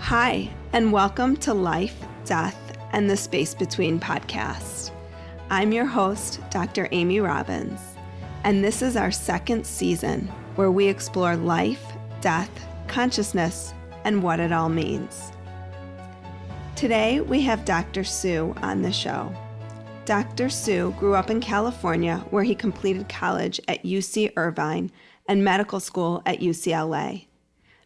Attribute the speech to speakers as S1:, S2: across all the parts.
S1: Hi, and welcome to Life, Death, and the Space Between podcast. I'm your host, Dr. Amy Robbins, and this is our second season where we explore life, death, consciousness, and what it all means. Today, we have Dr. Sue on the show. Dr. Sue grew up in California, where he completed college at UC Irvine and medical school at UCLA.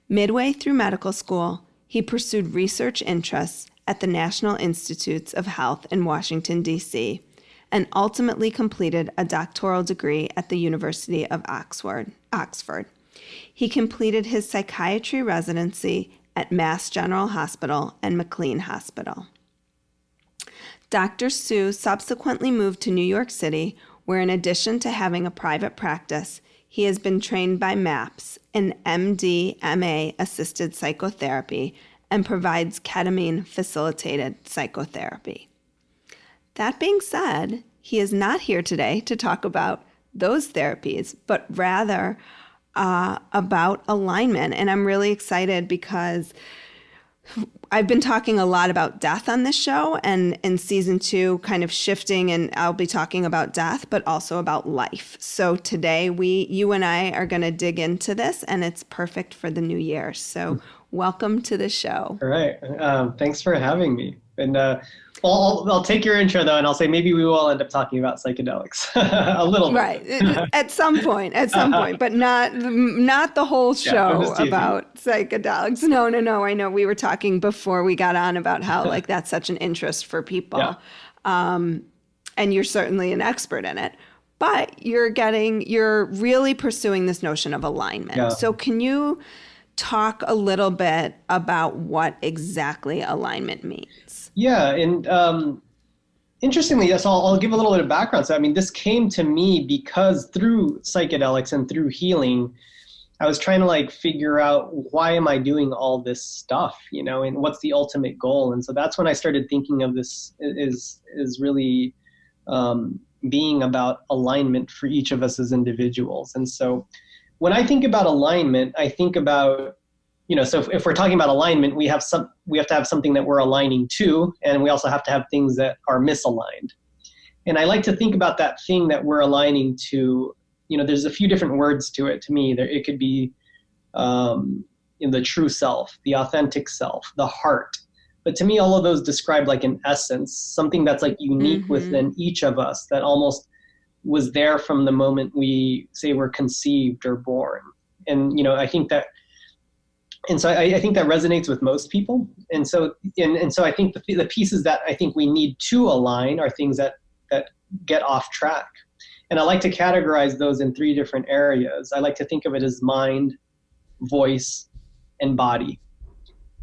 S1: Midway through medical school, he pursued research interests at the National Institutes of Health in Washington, D.C., and ultimately completed a doctoral degree at the University of Oxford. He completed his psychiatry residency at Mass General Hospital and McLean Hospital. Dr. Sue subsequently moved to New York City, where in addition to having a private practice, he has been trained by MAPS in MDMA-assisted psychotherapy and provides ketamine-facilitated psychotherapy. That being said, he is not here today to talk about those therapies, but rather about alignment. And I'm really excited because I've been talking a lot about death on this show, and in season 2 kind of shifting, and I'll be talking about death, but also about life. So today you and I are going to dig into this, and it's perfect for the new year. So welcome to the show.
S2: All right. Thanks for having me. And I'll take your intro though, and I'll say maybe we will end up talking about psychedelics a little bit.
S1: Right. At some point, but not the whole show about psychedelics. No. I know we were talking before we got on about how like that's such an interest for people. Yeah. And you're certainly an expert in it, but you're really pursuing this notion of alignment. Yeah. So can you talk a little bit about what exactly alignment means?
S2: Yeah, and interestingly, yes, I'll give a little bit of background. So, this came to me because through psychedelics and through healing, I was trying to figure out why am I doing all this stuff, and what's the ultimate goal. And so that's when I started thinking of this is really being about alignment for each of us as individuals. And so when I think about alignment, I think about, so if we're talking about alignment, we have to have something that we're aligning to, and we also have to have things that are misaligned. And I like to think about that thing that we're aligning to, there's a few different words to it to me. It could be in the true self, the authentic self, the heart. But to me, all of those describe an essence, something that's unique within each of us that almost was there from the moment we say we're conceived or born. And, I think that, and so I think that resonates with most people. And so I think the pieces that I think we need to align are things that get off track. And I like to categorize those in 3 different areas. I like to think of it as mind, voice, and body.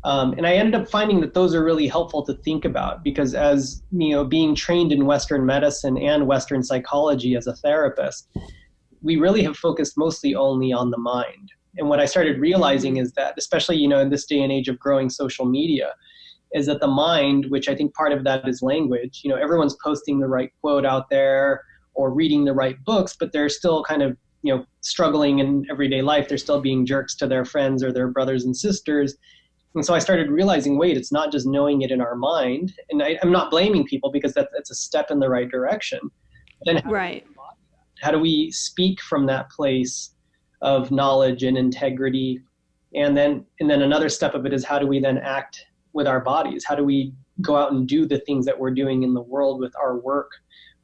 S2: And I ended up finding that those are really helpful to think about because as, being trained in Western medicine and Western psychology as a therapist, we really have focused mostly only on the mind. And what I started realizing is that, especially, in this day and age of growing social media, is that the mind, which I think part of that is language, everyone's posting the right quote out there or reading the right books, but they're still kind of, struggling in everyday life. They're still being jerks to their friends or their brothers and sisters. And so I started realizing, wait, it's not just knowing it in our mind. And I'm not blaming people because that's a step in the right direction. Then how do we speak from that place of knowledge and integrity? And then another step of it is how do we then act with our bodies? How do we go out and do the things that we're doing in the world with our work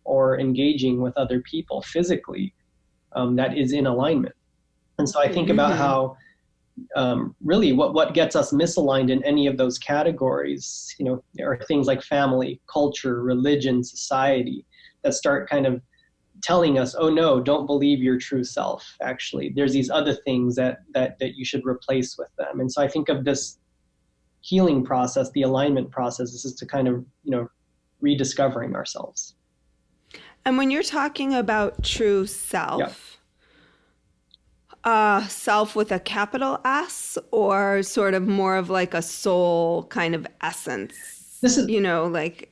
S2: or engaging with other people physically that is in alignment? And so I think about how really what gets us misaligned in any of those categories, are things like family, culture, religion, society that start kind of telling us, oh no, don't believe your true self. Actually, there's these other things that you should replace with them. And so I think of this healing process, the alignment process, this is to kind of, rediscovering ourselves.
S1: And when you're talking about true self, self with a capital S, or sort of more of a soul kind of essence? This is,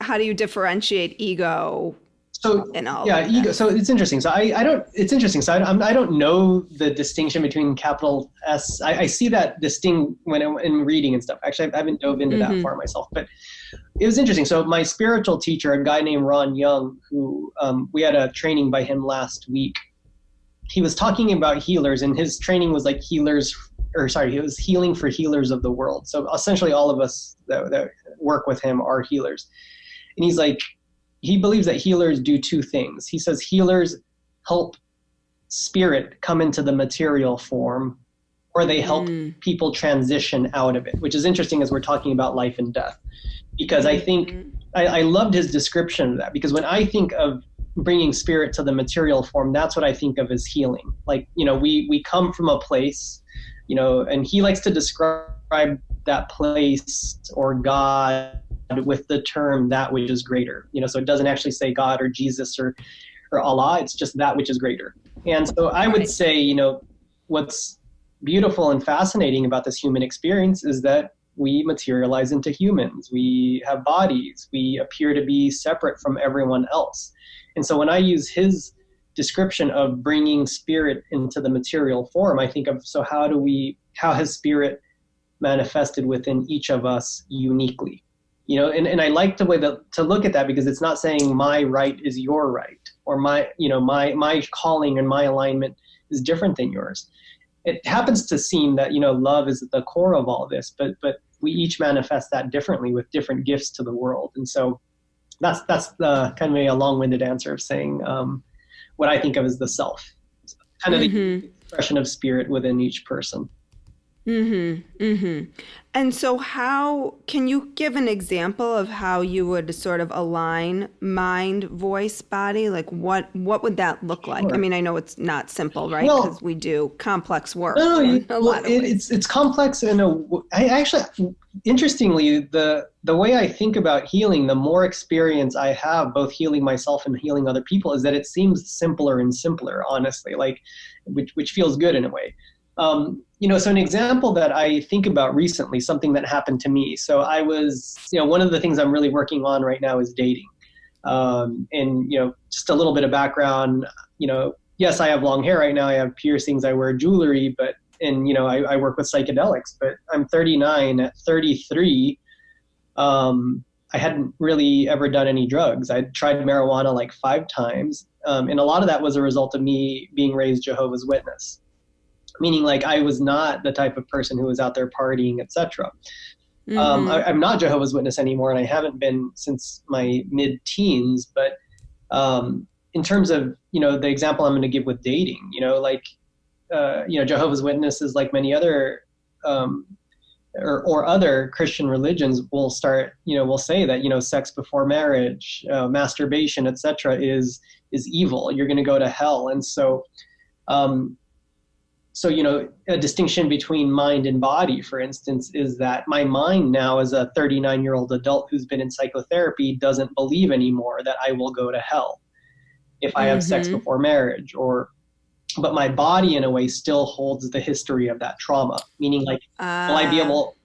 S1: how do you differentiate ego
S2: So
S1: in all
S2: yeah,
S1: of
S2: ego.
S1: this.
S2: So it's interesting. So I don't. It's interesting. So I don't know the distinction between capital S. I see that distinct when in reading and stuff. Actually, I haven't dove into that far myself, but it was interesting. So my spiritual teacher, a guy named Ron Young, who we had a training by him last week. He was talking about healers, and his training was like healers, or sorry, it was healing for healers of the world. So essentially, all of us that work with him are healers, and he's like. He believes that healers do two things. He says healers help spirit come into the material form, or they help people transition out of it, which is interesting as we're talking about life and death. Because I think, I loved his description of that, because when I think of bringing spirit to the material form, that's what I think of as healing. Like, we come from a place, and he likes to describe that place or God with the term that which is greater, so it doesn't actually say God or Jesus or Allah, it's just that which is greater. And so I would say, what's beautiful and fascinating about this human experience is that we materialize into humans. We have bodies. We appear to be separate from everyone else. And so when I use his description of bringing spirit into the material form, I think of, so how has spirit manifested within each of us uniquely? And I like the way to look at that, because it's not saying my right is your right, or my calling and my alignment is different than yours. It happens to seem that, love is at the core of all this, but we each manifest that differently with different gifts to the world. And so that's the kind of a long-winded answer of saying what I think of as the self, kind of the expression of spirit within each person.
S1: And so how can you give an example of how you would sort of align mind, voice, body? Like what would that look like?
S2: Sure.
S1: I mean, I know it's not simple, right? Because we do complex work.
S2: It's complex. I actually, interestingly, the way I think about healing, the more experience I have, both healing myself and healing other people, is that it seems simpler and simpler, honestly, like, which feels good in a way. So an example that I think about recently, something that happened to me. So I was, one of the things I'm really working on right now is dating. And just a little bit of background, yes, I have long hair right now. I have piercings. I wear jewelry, but, I work with psychedelics, but I'm 39. At 33, I hadn't really ever done any drugs. I'd tried marijuana like 5 times. And a lot of that was a result of me being raised Jehovah's Witness. Meaning, like, I was not the type of person who was out there partying, etc. I'm not Jehovah's Witness anymore, and I haven't been since my mid-teens. But in terms of, the example I'm going to give with dating, Jehovah's Witnesses, like many other or other Christian religions, will say that, sex before marriage, masturbation, etc. is evil. You're going to go to hell. And so, a distinction between mind and body, for instance, is that my mind now, as a 39-year-old adult who's been in psychotherapy, doesn't believe anymore that I will go to hell if I have sex before marriage, but my body in a way still holds the history of that trauma, meaning like, will I be able,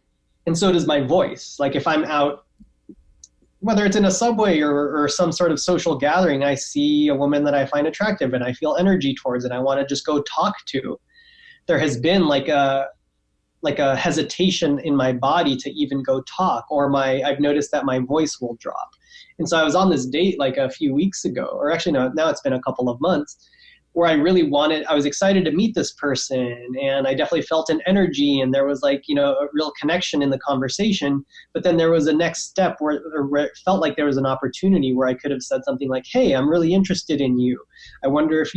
S2: and so does my voice. Like if I'm out, whether it's in a subway or some sort of social gathering, I see a woman that I find attractive and I feel energy towards and I want to just go talk to. There has been like a hesitation in my body to even go talk, or I've noticed that my voice will drop. And so I was on this date like a few weeks ago, or actually no, now it's been a couple of months, where I was excited to meet this person, and I definitely felt an energy, and there was like, a real connection in the conversation. But then there was a next step where it felt like there was an opportunity where I could have said something like, hey, I'm really interested in you. I wonder if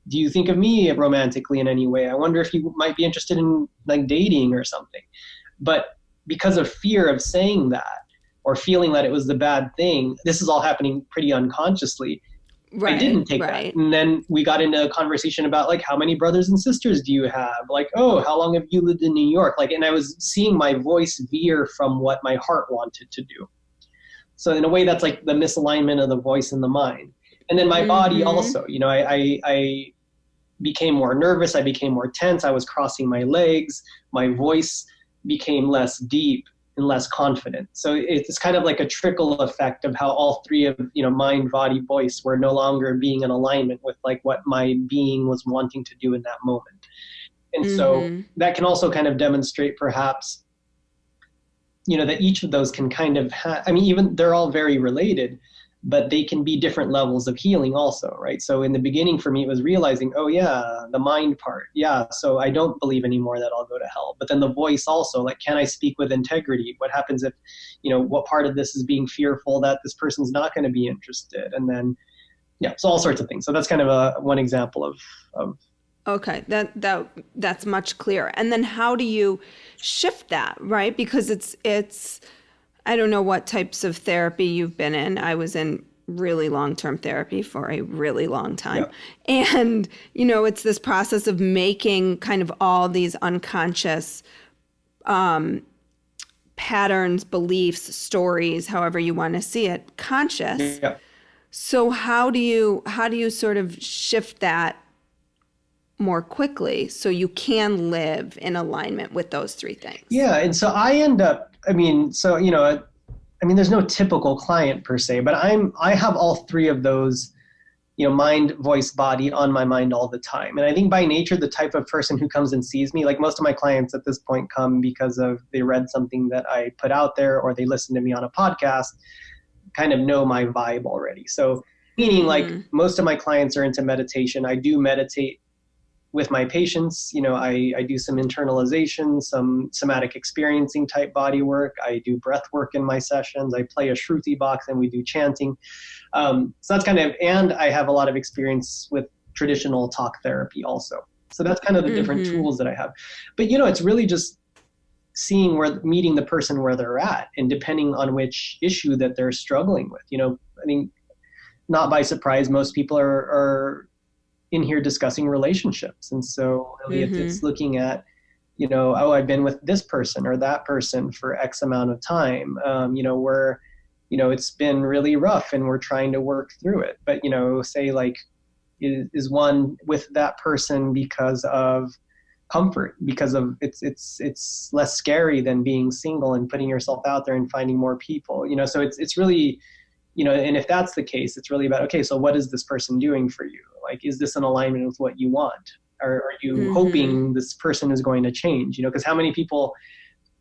S2: do you think of me romantically in any way? I wonder if you might be interested in like dating or something. But because of fear of saying that or feeling that it was the bad thing, this is all happening pretty unconsciously. Right, I didn't take that. And then we got into a conversation about like, how many brothers and sisters do you have? Like, oh, how long have you lived in New York? Like, and I was seeing my voice veer from what my heart wanted to do. So in a way, that's like the misalignment of the voice and the mind. And then my body also, I became more nervous. I became more tense. I was crossing my legs. My voice became less deep. and less confident. So it's kind of like a trickle effect of how all three of, mind, body, voice were no longer being in alignment with like what my being was wanting to do in that moment. And so that can also kind of demonstrate perhaps, that each of those can kind of even they're all very related, but they can be different levels of healing also, right? So in the beginning for me, it was realizing, oh yeah, the mind part. Yeah, so I don't believe anymore that I'll go to hell. But then the voice also, like, can I speak with integrity? What happens if, what part of this is being fearful that this person's not going to be interested? And then, so all sorts of things. So that's kind of one example of
S1: Okay, that's much clearer. And then how do you shift that, right? Because it's I don't know what types of therapy you've been in. I was in really long-term therapy for a really long time. Yeah. And, it's this process of making kind of all these unconscious patterns, beliefs, stories, however you want to see it, conscious. Yeah. So how do you sort of shift that more quickly so you can live in alignment with those three things? Yeah.
S2: And so I end up, there's no typical client per se, but I have all three of those, mind, voice, body on my mind all the time. And I think by nature, the type of person who comes and sees me, like most of my clients at this point come because of they read something that I put out there or they listened to me on a podcast, kind of know my vibe already. So meaning like most of my clients are into meditation. I do meditate with my patients. I do some internalization, some somatic experiencing type body work. I do breath work in my sessions. I play a Shruti box and we do chanting. So that's kind of, and I have a lot of experience with traditional talk therapy also. So that's kind of the different tools that I have. But, it's really just meeting the person where they're at and depending on which issue that they're struggling with. I think not by surprise, most people are in here discussing relationships. And so really it's looking at, I've been with this person or that person for X amount of time, where, it's been really rough and we're trying to work through it. But, say like, is one with that person because of comfort, because of it's less scary than being single and putting yourself out there and finding more people, so it's really, and if that's the case, it's really about, okay, so what is this person doing for you? Like, is this in alignment with what you want? Or are you hoping this person is going to change? Because how many people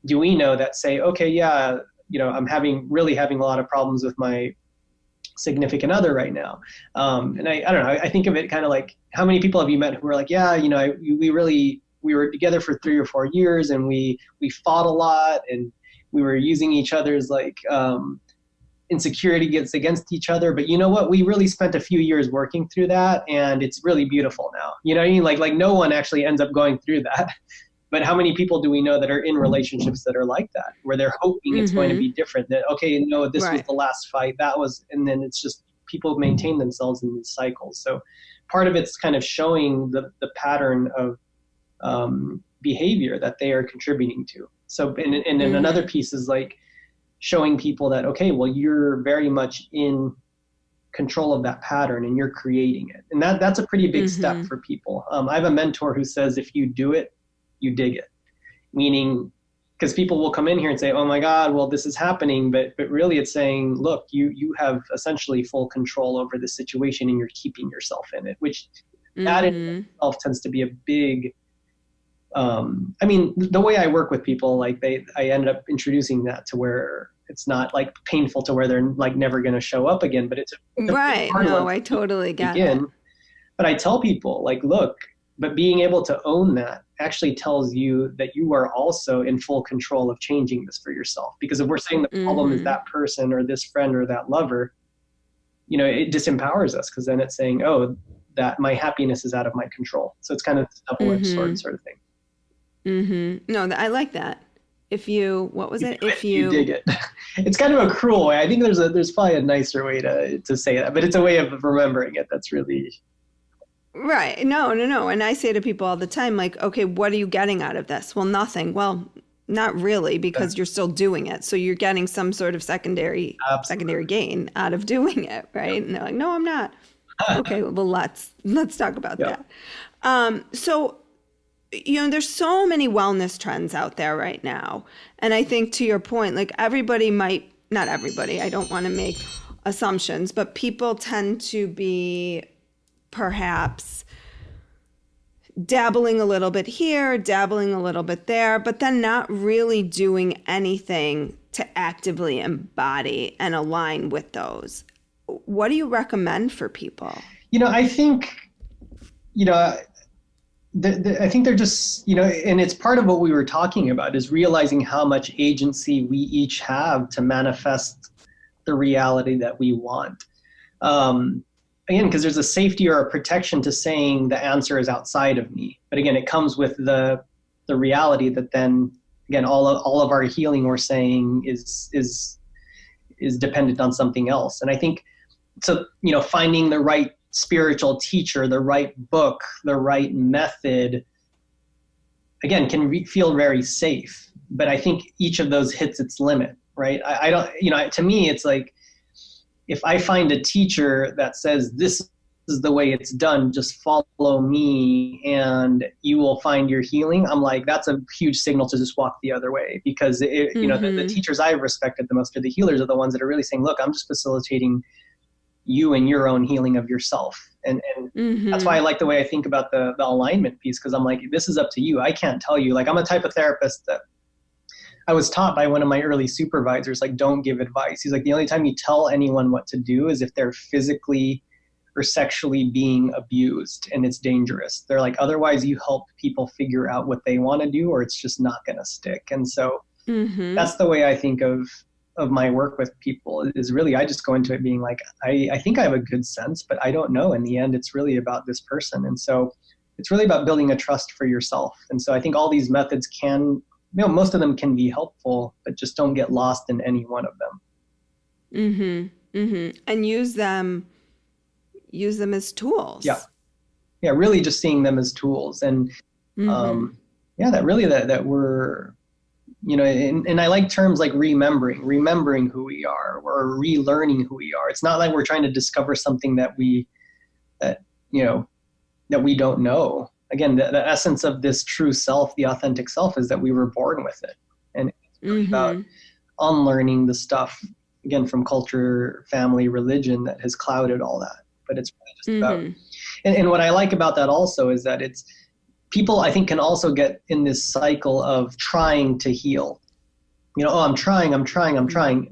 S2: do we know that say, okay, yeah, I'm having a lot of problems with my significant other right now. And I don't know, I think of it kind of like, how many people have you met who are like, yeah, we were together for 3 or 4 years and we fought a lot and we were using each other's like, insecurity gets against each other, but you know what, we really spent a few years working through that and it's really beautiful now. You know what I mean? Like no one actually ends up going through that. But how many people do we know that are in relationships that are like that, where they're hoping it's going to be different, that, okay, no, this was the last fight, that was, and then it's just people maintain themselves in these cycles. So part of it's kind of showing the pattern of behavior that they are contributing to. So, and then another piece is like, showing people that, okay, well, you're very much in control of that pattern and you're creating it. And that's a pretty big step for people. I have a mentor who says, if you do it, you dig it. Meaning, because people will come in here and say, oh my God, well, this is happening. But really it's saying, look, you have essentially full control over the situation and you're keeping yourself in it, which that in itself tends to be a big, the way I work with people, like I ended up introducing that to where it's not like painful to where they're like never going to show up again, but it's
S1: right. No, I totally get it.
S2: But I tell people like, look, but being able to own that actually tells you that you are also in full control of changing this for yourself. Because if we're saying the problem is that person or this friend or that lover, it disempowers us, because then it's saying, oh, that my happiness is out of my control. So it's kind of a double-edged sword sort of thing.
S1: No, I like that. If you
S2: dig it. It's kind of a cruel way. I think there's probably a nicer way to say that, but it's a way of remembering it. That's really
S1: right. No. And I say to people all the time, like, okay, what are you getting out of this? Well, nothing. Well, not really, because you're still doing it. So you're getting some sort of secondary gain out of doing it, right? Yep. And they're like, no, I'm not. Okay, well, let's talk about that. So there's so many wellness trends out there right now. And I think to your point, like not everybody, I don't want to make assumptions, but people tend to be perhaps dabbling a little bit here, dabbling a little bit there, but then not really doing anything to actively embody and align with those. What do you recommend for people?
S2: I think, I think they're just, and it's part of what we were talking about is realizing how much agency we each have to manifest the reality that we want. Again, because there's a safety or a protection to saying the answer is outside of me. But again, it comes with the reality that then, again, all of our healing we're saying is dependent on something else. And I think, so, finding the right spiritual teacher, the right book, the right method, again, can feel very safe. But I think each of those hits its limit, right? I don't, to me, it's like, if I find a teacher that says, this is the way it's done, just follow me and you will find your healing, I'm like, that's a huge signal to just walk the other way. Because, the teachers I've respected the most, or the healers, are the ones that are really saying, look, I'm just facilitating you and your own healing of yourself. And that's why I like the way I think about the alignment piece, because I'm like, this is up to you. I can't tell you. Like, I'm a type of therapist that I was taught by one of my early supervisors, like, don't give advice. He's like, the only time you tell anyone what to do is if they're physically or sexually being abused and it's dangerous. They're like, otherwise you help people figure out what they want to do, or it's just not going to stick. And so that's the way I think of my work with people, is really, I just go into it being like, I think I have a good sense, but I don't know. In the end, it's really about this person. And so it's really about building a trust for yourself. And so I think all these methods can, most of them can be helpful, but just don't get lost in any one of them.
S1: And use them as tools.
S2: Yeah, really just seeing them as tools. And that we're, and I like terms like remembering who we are, or relearning who we are. It's not like we're trying to discover something that we don't know. Again, the essence of this true self, the authentic self, is that we were born with it. And it's really about unlearning the stuff, again, from culture, family, religion, that has clouded all that. But it's really just about, and what I like about that also is that it's, people, I think, can also get in this cycle of trying to heal. I'm trying.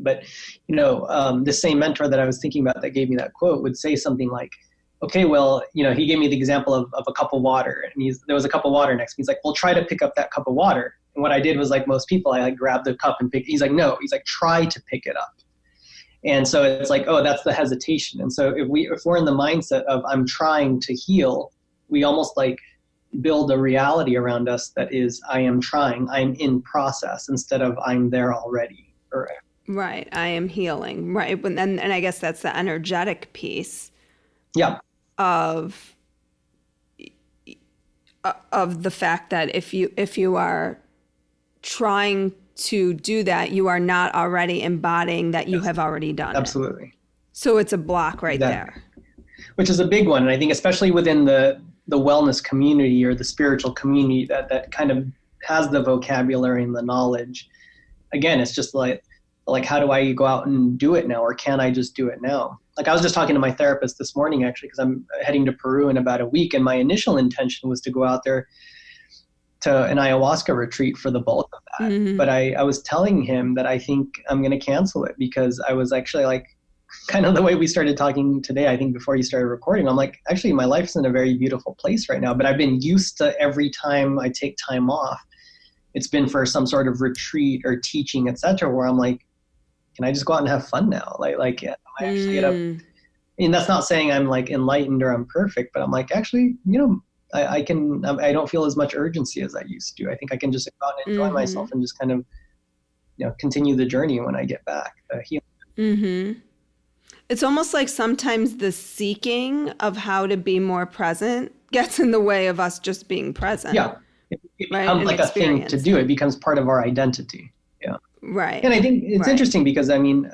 S2: But, the same mentor that I was thinking about that gave me that quote would say something like, okay, well, he gave me the example of a cup of water, and there was a cup of water next to me. He's like, well, try to pick up that cup of water. And what I did was, like most people, I like grabbed the cup and he's like, no, he's like, try to pick it up. And so it's like, oh, that's the hesitation. And so if we're in the mindset of I'm trying to heal, we almost like build a reality around us that is, I am trying, I'm in process, instead of I'm there already.
S1: Right. I am healing. Right. And I guess that's the energetic piece.
S2: Yeah.
S1: Of the fact that if you are trying to do that, you are not already embodying that you have already done.
S2: Absolutely.
S1: It. So it's a block right there.
S2: Which is a big one. And I think especially within the wellness community or the spiritual community that kind of has the vocabulary and the knowledge. Again, it's just like, how do I go out and do it now? Or can I just do it now? Like, I was just talking to my therapist this morning, actually, because I'm heading to Peru in about a week. And my initial intention was to go out there to an ayahuasca retreat for the bulk of that. But I was telling him that I think I'm going to cancel it, because I was actually like, kind of the way we started talking today, I think before you started recording, I'm like, actually, my life's in a very beautiful place right now. But I've been used to every time I take time off, it's been for some sort of retreat or teaching, etc., where I'm like, can I just go out and have fun now? Like I actually get up. And that's not saying I'm like enlightened or I'm perfect, but I'm like, actually, I don't feel as much urgency as I used to. I think I can just go out and enjoy myself and just kind of, continue the journey when I get back.
S1: It's almost like sometimes the seeking of how to be more present gets in the way of us just being present.
S2: Yeah. It becomes like a thing to do. It becomes part of our identity. Yeah.
S1: Right.
S2: And I think it's interesting because, I mean,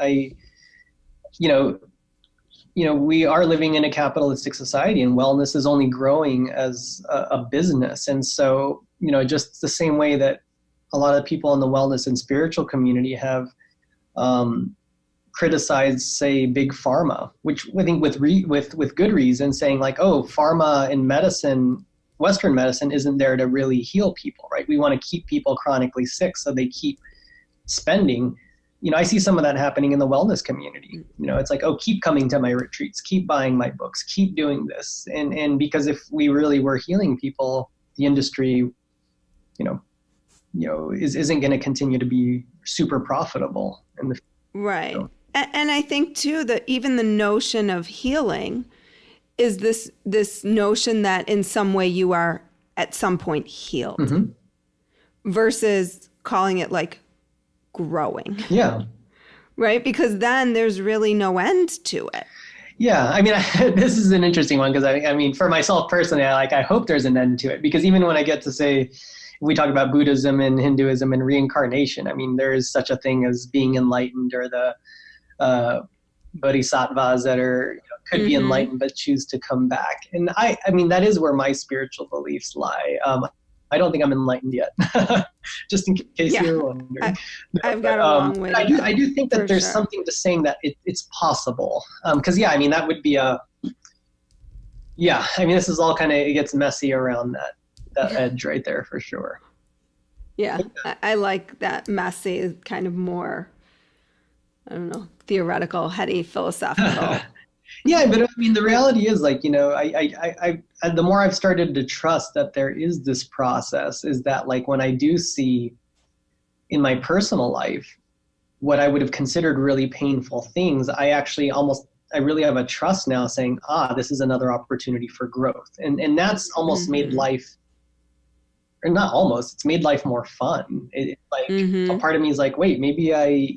S2: we are living in a capitalistic society, and wellness is only growing as a business. And so just the same way that a lot of people in the wellness and spiritual community have criticized, say, big pharma, which I think with good reason, saying like, oh, pharma and medicine, Western medicine isn't there to really heal people, right? We want to keep people chronically sick, so they keep spending. I see some of that happening in the wellness community. It's like, oh, keep coming to my retreats, keep buying my books, keep doing this. And because if we really were healing people, the industry, isn't going to continue to be super profitable in the future.
S1: Right. And I think too that even the notion of healing is this notion that in some way you are at some point healed, mm-hmm. versus calling it like growing.
S2: Yeah.
S1: Right? Because then there's really no end to it.
S2: Yeah. I mean, this is an interesting one because I mean, for myself personally, I hope there's an end to it, because even when I get to say, if we talk about Buddhism and Hinduism and reincarnation, I mean, there is such a thing as being enlightened, or the bodhisattvas that are could mm-hmm. be enlightened but choose to come back. And I mean, that is where my spiritual beliefs lie. I don't think I'm enlightened yet, just in case you're wondering.
S1: I've got a long way to go.
S2: I do think that there's something to saying that it's possible. Because, I mean, that would be I mean, this is all kind of, it gets messy around that edge right there for sure.
S1: Yeah, I like that messy, kind of more, I don't know, theoretical, heady, philosophical.
S2: Yeah, but I mean, the reality is like, I the more I've started to trust that there is this process, is that like when I do see in my personal life what I would have considered really painful things, I really have a trust now saying, this is another opportunity for growth. And that's almost mm-hmm. made life, or not almost, it's made life more fun. It's like mm-hmm. a part of me is like, wait, maybe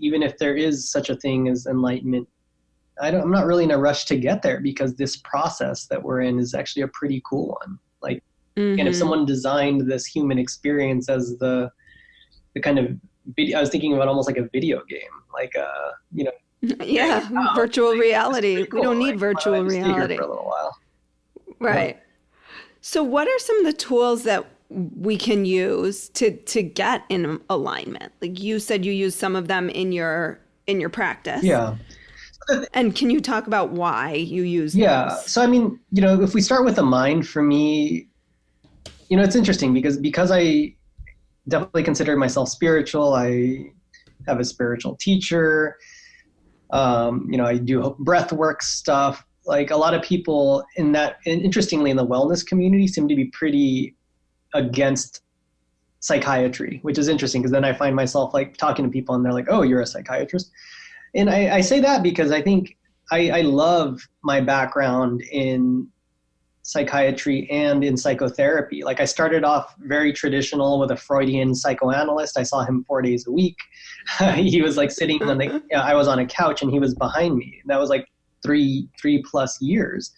S2: even if there is such a thing as enlightenment, I'm not really in a rush to get there, because this process that we're in is actually a pretty cool one. Like, mm-hmm. and if someone designed this human experience as the kind of video, I was thinking about almost like a video game, like
S1: yeah, virtual reality. Cool. We don't need virtual reality
S2: for a little while.
S1: Right. Yeah. So what are some of the tools that we can use to get in alignment? Like you said, you use some of them in your practice.
S2: Yeah.
S1: And can you talk about why you use those?
S2: So I mean, if we start with the mind, for me, it's interesting because I definitely consider myself spiritual. I have a spiritual teacher. I do breath work stuff. Like a lot of people and interestingly in the wellness community seem to be pretty against psychiatry, which is interesting, because then I find myself like talking to people and they're like, oh, you're a psychiatrist. And I say that because I think I love my background in psychiatry and in psychotherapy. Like I started off very traditional with a Freudian psychoanalyst. I saw him 4 days a week. He was like sitting on I was on a couch and he was behind me. And that was like three plus years.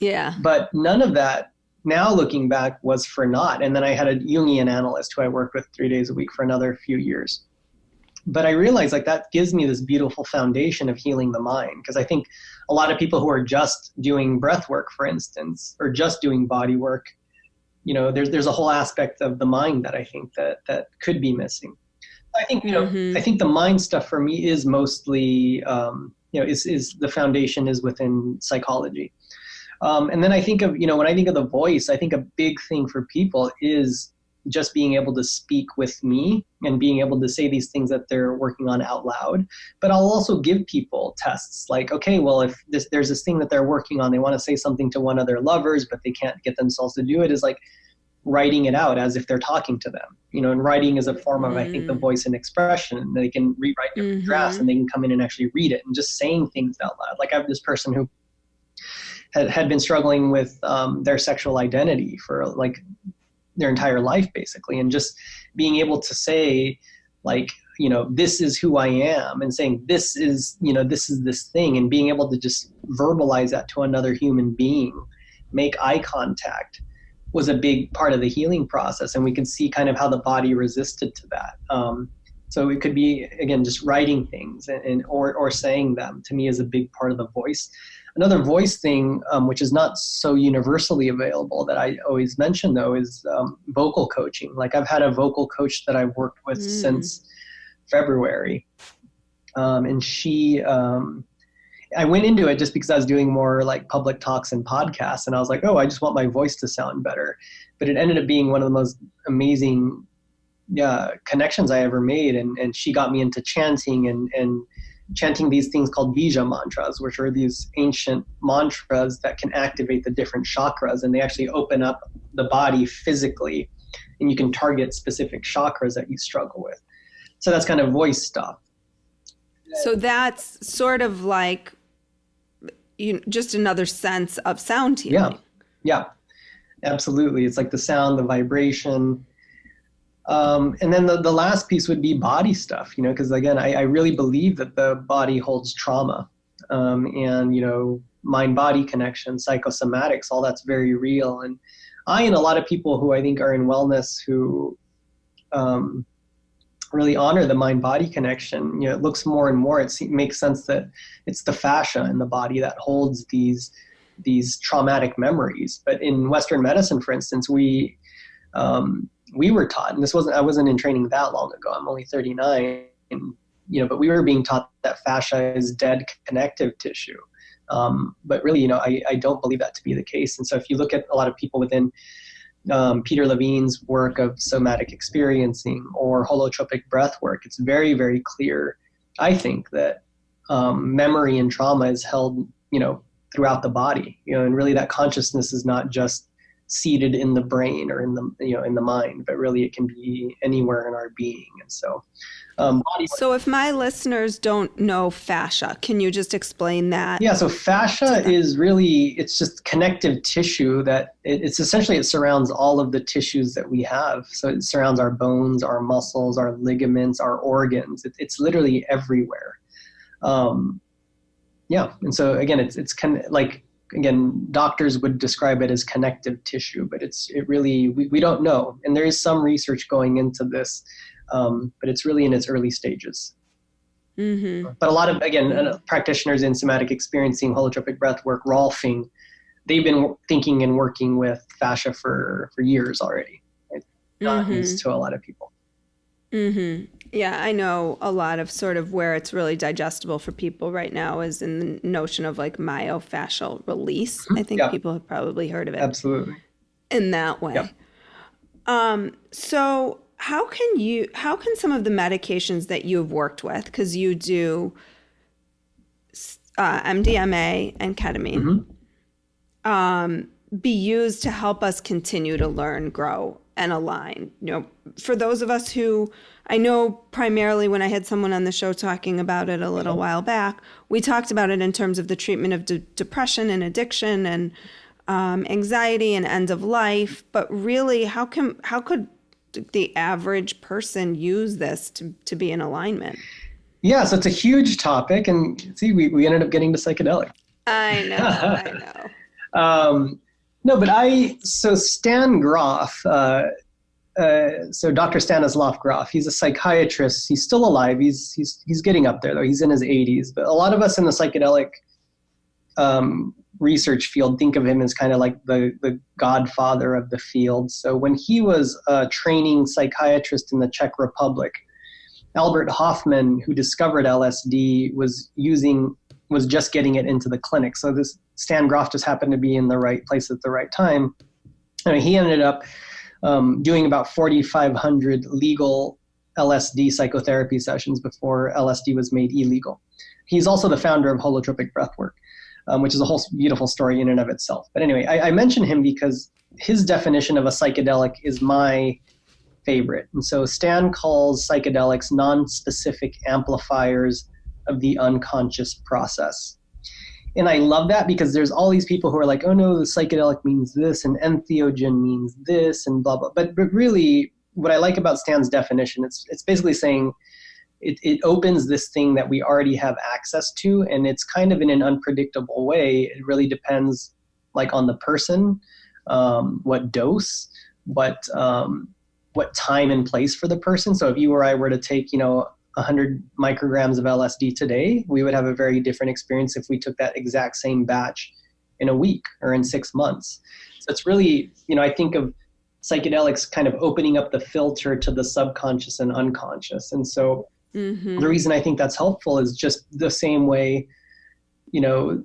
S1: Yeah. But
S2: none of that, now looking back, was for naught. And then I had a Jungian analyst who I worked with 3 days a week for another few years. But I realized like that gives me this beautiful foundation of healing the mind, because I think a lot of people who are just doing breath work, for instance, or just doing body work, there's a whole aspect of the mind that I think that could be missing. I think, mm-hmm. I think the mind stuff for me is mostly, is the foundation is within psychology. And then I think of, when I think of the voice, I think a big thing for people is just being able to speak with me and being able to say these things that they're working on out loud. But I'll also give people tests like, okay, well, if there's this thing that they're working on, they want to say something to one of their lovers, but they can't get themselves to do it, is like writing it out as if they're talking to them, and writing is a form of, I think, the voice and expression. They can rewrite different mm-hmm. drafts and they can come in and actually read it, and just saying things out loud. Like I have this person who had been struggling with their sexual identity for like their entire life basically, and just being able to say like, this is who I am, and saying this is this thing, and being able to just verbalize that to another human being, make eye contact, was a big part of the healing process. And we could see kind of how the body resisted to that. So it could be, again, just writing things or saying them, to me, is a big part of the voice. Another voice thing, which is not so universally available that I always mention though, is vocal coaching. Like I've had a vocal coach that I've worked with since February. And she, I went into it just because I was doing more like public talks and podcasts. And I was like, oh, I just want my voice to sound better. But it ended up being one of the most amazing connections I ever made. And she got me into chanting and chanting these things called bija mantras, which are these ancient mantras that can activate the different chakras. And they actually open up the body physically. And you can target specific chakras that you struggle with. So that's kind of voice stuff.
S1: So that's sort of like just another sense of sound healing.
S2: Yeah, absolutely. It's like the sound, the vibration. And then the last piece would be body stuff, because again, I really believe that the body holds trauma, and, mind-body connection, psychosomatics, all that's very real. And a lot of people who I think are in wellness who really honor the mind-body connection, it looks more and more, it makes sense that it's the fascia in the body that holds these traumatic memories. But in Western medicine, for instance, we were taught, and I wasn't in training that long ago, I'm only 39, but we were being taught that fascia is dead connective tissue. But really, I don't believe that to be the case. And so if you look at a lot of people within Peter Levine's work of somatic experiencing or holotropic breath work, it's very, very clear, I think, that memory and trauma is held, throughout the body, and really that consciousness is not just seated in the brain or in the mind, but really it can be anywhere in our being. And so
S1: so if my listeners don't know fascia, can you just explain that?
S2: Yeah, so fascia is really, it's just connective tissue that it surrounds all of the tissues that we have. So it surrounds our bones, our muscles, our ligaments, our organs. It's literally everywhere. And so again, it's kind of like, again, doctors would describe it as connective tissue, but we don't know. And there is some research going into this, but it's really in its early stages. Mm-hmm. But a lot of, again, practitioners in somatic experiencing, holotropic breath work, Rolfing, they've been thinking and working with fascia for years already. Right? Mm-hmm. To a lot of people.
S1: Mm-hmm. Yeah, I know a lot of sort of where it's really digestible for people right now is in the notion of like myofascial release. I think people have probably heard of it.
S2: Absolutely.
S1: In that way. Yeah. So how can some of the medications that you've worked with, because you do MDMA and ketamine, be used to help us continue to learn, grow, and align? For those of us who, I know primarily when I had someone on the show talking about it a little while back, we talked about it in terms of the treatment of depression and addiction and anxiety and end of life. But really, how could the average person use this to be in alignment?
S2: Yeah, so it's a huge topic, and see, we ended up getting to psychedelic.
S1: I know.
S2: No, but so Stan Grof, so Dr. Stanislav Grof, he's a psychiatrist. He's still alive. He's getting up there though. He's in his 80s. But a lot of us in the psychedelic research field think of him as kind of like the godfather of the field. So when he was a training psychiatrist in the Czech Republic, Albert Hofmann, who discovered LSD, was just getting it into the clinic. So this Stan Grof just happened to be in the right place at the right time. And he ended up doing about 4,500 legal LSD psychotherapy sessions before LSD was made illegal. He's also the founder of holotropic breathwork, which is a whole beautiful story in and of itself. But anyway, I mention him because his definition of a psychedelic is my favorite. And so Stan calls psychedelics non-specific amplifiers of the unconscious process. And I love that because there's all these people who are like, oh no, the psychedelic means this and entheogen means this and blah, blah. But really what I like about Stan's definition, it's basically saying it opens this thing that we already have access to, and it's kind of in an unpredictable way. It really depends like on the person, what dose, what time and place for the person. So if you or I were to take, 100 micrograms of LSD today, we would have a very different experience if we took that exact same batch in a week or in 6 months. So it's really, I think of psychedelics kind of opening up the filter to the subconscious and unconscious. And so the reason I think that's helpful is just the same way,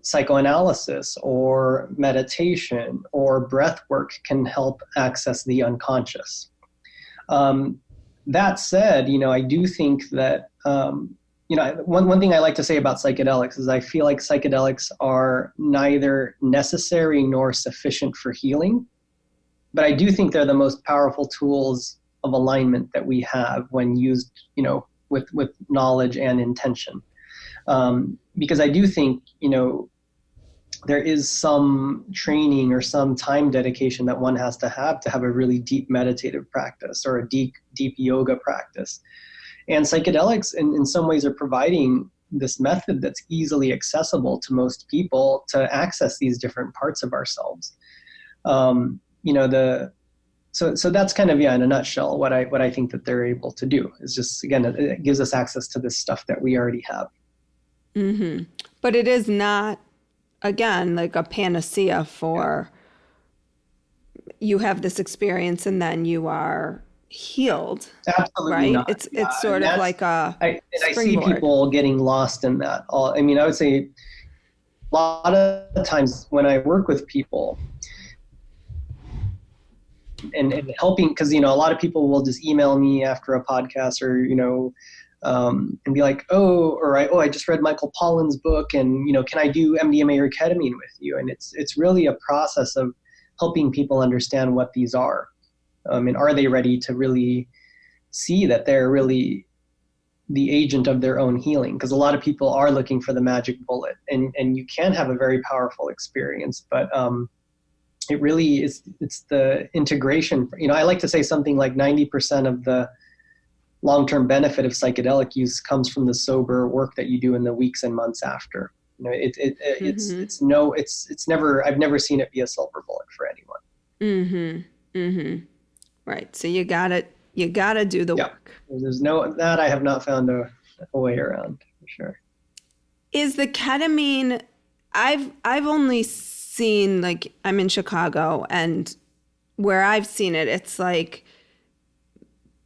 S2: psychoanalysis or meditation or breath work can help access the unconscious. That said, I do think that, one thing I like to say about psychedelics is I feel like psychedelics are neither necessary nor sufficient for healing, but I do think they're the most powerful tools of alignment that we have when used, with knowledge and intention. Because I do think, there is some training or some time dedication that one has to have a really deep meditative practice or a deep yoga practice. And psychedelics in some ways are providing this method that's easily accessible to most people to access these different parts of ourselves. So that's kind of, in a nutshell, what I think that they're able to do is just, again, it gives us access to this stuff that we already have.
S1: Mm-hmm. But it is not, again, like a panacea for you have this experience and then you are healed.
S2: Absolutely
S1: right?
S2: not.
S1: It's sort of like
S2: I see people getting lost in that. I would say a lot of times when I work with people and helping, because a lot of people will just email me after a podcast or and be like, I just read Michael Pollan's book, and can I do MDMA or ketamine with you? And it's really a process of helping people understand what these are, and are they ready to really see that they're really the agent of their own healing? Because a lot of people are looking for the magic bullet, and you can have a very powerful experience, but it really is, it's the integration. I like to say something like 90% of the long-term benefit of psychedelic use comes from the sober work that you do in the weeks and months after. It's never, I've never seen it be a silver bullet for anyone.
S1: Right. So you gotta do the work.
S2: There's that I have not found a way around, for sure.
S1: Is the ketamine, I've only seen, like, I'm in Chicago, and where I've seen it, it's like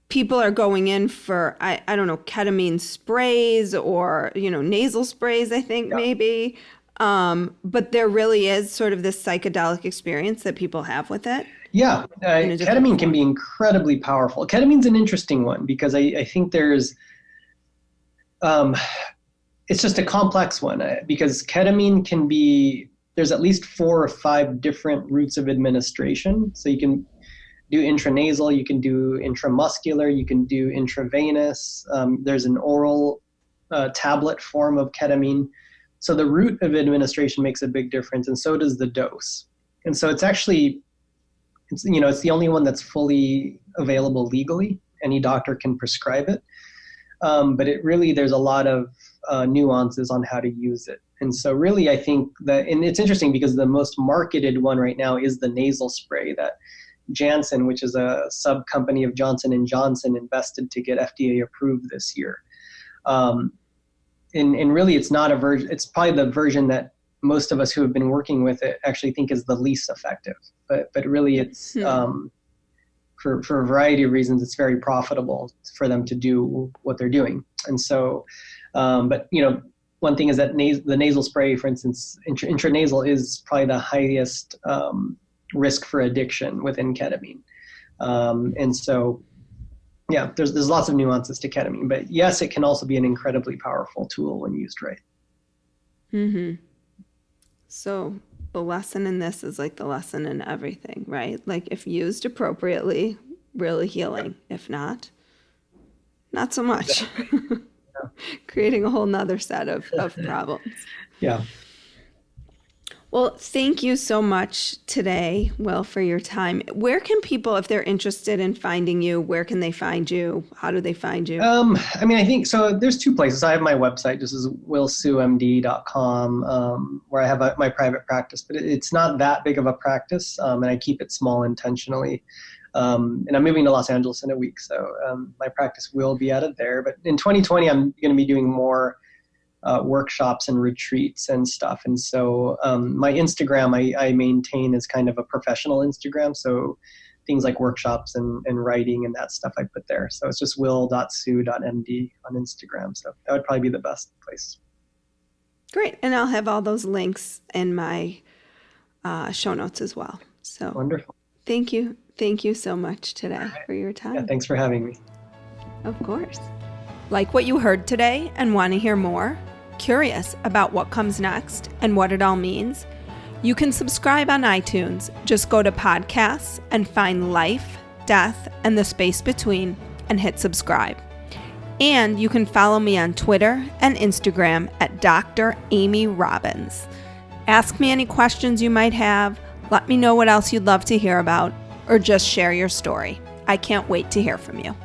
S1: people are going in for, I don't know, ketamine sprays or, nasal sprays, I think maybe. But there really is sort of this psychedelic experience that people have with it.
S2: Yeah, ketamine can be incredibly powerful. Ketamine's an interesting one because I think there's, it's just a complex one because ketamine can be, there's at least 4 or 5 different routes of administration. So you can do intranasal, you can do intramuscular, you can do intravenous. There's an oral tablet form of ketamine. So the route of administration makes a big difference, and so does the dose. And so it's actually, it's the only one that's fully available legally. Any doctor can prescribe it. But it really, there's a lot of nuances on how to use it. And so really, I think that, and it's interesting because the most marketed one right now is the nasal spray that Janssen, which is a sub company of Johnson & Johnson, invested to get FDA approved this year. And really, it's not a version, it's probably the version that most of us who have been working with it actually think is the least effective. But really, it's, for a variety of reasons, it's very profitable for them to do what they're doing. And so, but one thing is that the nasal spray, for instance, intranasal is probably the highest risk for addiction within ketamine. And so, yeah, there's lots of nuances to ketamine, but yes, it can also be an incredibly powerful tool when used right.
S1: So the lesson in this is like the lesson in everything, right? Like if used appropriately, really healing. If not so much. Creating a whole nother set of problems.
S2: Yeah.
S1: Well, thank you so much today, Will, for your time. Where can people, if they're interested in finding you, where can they find you? How do they find you?
S2: I think so. There's two places. I have my website, just as willsuemd.com, where I have my private practice, but it's not that big of a practice, and I keep it small intentionally. And I'm moving to Los Angeles in a week, so my practice will be out of there. But in 2020, I'm going to be doing more workshops and retreats and stuff. And so my Instagram I maintain as kind of a professional Instagram. So things like workshops and writing and that stuff I put there. So it's just will.su.md on Instagram. So that would probably be the best place.
S1: Great. And I'll have all those links in my show notes as well. So
S2: wonderful.
S1: Thank you. Thank you so much today for your time.
S2: Yeah, thanks for having me.
S1: Of course. Like what you heard today and want to hear more? Curious about what comes next and what it all means? You can subscribe on iTunes. Just go to podcasts and find Life, Death, and the Space Between and hit subscribe. And you can follow me on Twitter and Instagram at Dr. Amy Robbins. Ask me any questions you might have. Let me know what else you'd love to hear about, or just share your story. I can't wait to hear from you.